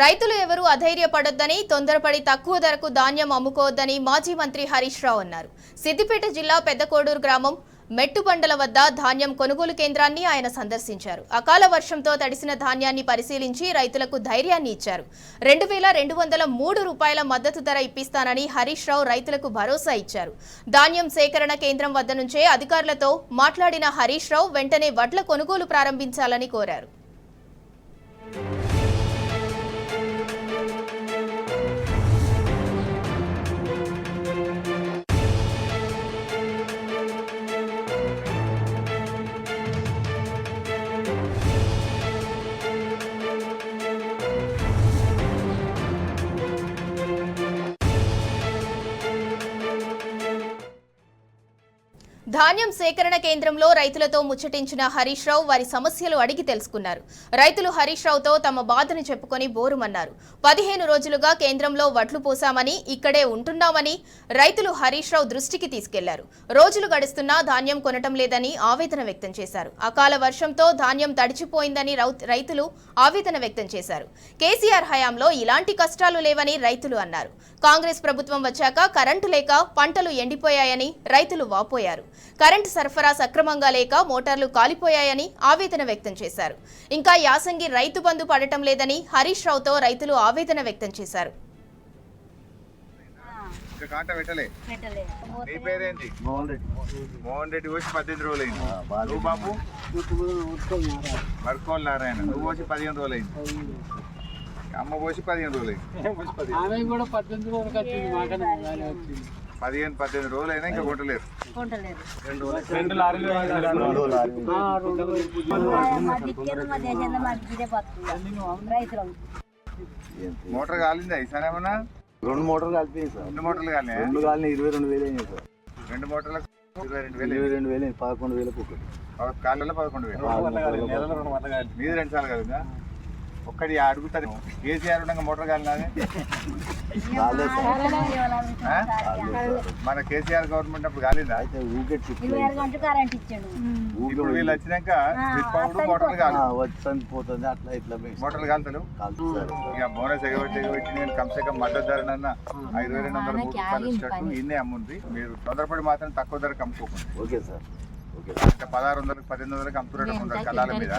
రైతులు ఎవరూ అధైర్యపడొద్దని, తొందరపడి తక్కువ ధరకు ధాన్యం అమ్ముకోవద్దని మాజీ మంత్రి హరీష్ రావు అన్నారు. సిద్దిపేట జిల్లా పెద్దకోడూరు గ్రామం మెట్టుబండల వద్ద ధాన్యం కొనుగోలు కేంద్రాన్ని ఆయన సందర్శించారు. అకాల వర్షంతో తడిసిన ధాన్యాన్ని పరిశీలించి రైతులకు ధైర్యాన్ని ఇచ్చారు. 2203 రూపాయల మద్దతు ధర ఇప్పిస్తానని హరీష్ రావు రైతులకు భరోసా ఇచ్చారు. ధాన్యం సేకరణ కేంద్రం వద్ద నుంచే అధికారులతో మాట్లాడిన హరీష్ రావు వెంటనే వడ్ల కొనుగోలు ప్రారంభించాలని కోరారు. ధాన్యం సేకరణ కేంద్రంలో రైతులతో ముచ్చటించిన హరీష్ రావు వారి సమస్యలు అడిగి తెలుసుకున్నారు. రైతులు హరీష్ రావుతో తమ బాధను చెప్పుకొని బోరుమన్నారు. 15 రోజులుగా కేంద్రంలో వడ్లు పోసామని, ఇక్కడే ఉంటున్నామని రైతులు హరీష్ రావు దృష్టికి తీసుకెళ్లారు. రోజులు గడుస్తున్నా ధాన్యం కొనటం లేదని ఆవేదన వ్యక్తం చేశారు. అకాల వర్షంతో ధాన్యం తడిచిపోయిందని రైతులు ఆవేదన వ్యక్తం చేశారు. కేసీఆర్ హయాంలో ఇలాంటి కష్టాలు లేవని రైతులు అన్నారు. కాంగ్రెస్ ప్రభుత్వం వచ్చాక కరెంటు లేక పంటలు ఎండిపోయాయని రైతులు వాపోయారు. కరెంటు సరఫరా సక్రమంగా లేక మోటార్లు కాలిపోయాయని ఆవేదన వ్యక్తం చేశారు. ఇంకా యాసంగి రైతు బంధు పడటం లేదని హరీష్ రావుతో రైతులు ఆవేదన వ్యక్తం చేశారు. అమ్మ పోసి 15 రోజులు అయింది. 18 రోజులు అయినా ఇంకా కొట్టలేరు. మోటార్ కాలిందా ఈసారి ఏమన్నా? 2 మోటార్లు కలిపి సార్. 2 మోటార్లు కాలే? 2 కాలిన 22,000 అయింది సార్. 2 మోటార్లకు 22,000 11,000 ఒకటి. కాళ్ళలో 11,000. మీది 2 సార్లు కలిందా? ఒక్కడి అడుగుతుంది. కేసీఆర్ ఉండగా మోటార్ కాలినాది. మన కేసీఆర్ గవర్నమెంట్ అప్పుడు కాలేదా? ఇప్పుడు వీళ్ళు వచ్చినాక మోటార్లు కాలి పోతుంది. అట్లా ఇట్లా మోటార్లు కాలుతలేవు. ఇక బోనస్ ఎగబెట్టి నేను కమ్సే మద్దతు ధరనన్నా 5,200 రూపాయలు ఇచ్చినట్టు ఇన్నే అమ్ముంది. మీరు తొందరపడి మాత్రం తక్కువ ధరకు అమ్ముకోకండి. Okay sir. 1600 1800 అమ్ముతున్నట్టు కళాల మీద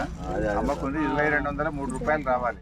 అమ్మకుంది. 2203 రూపాయలు రావాలి.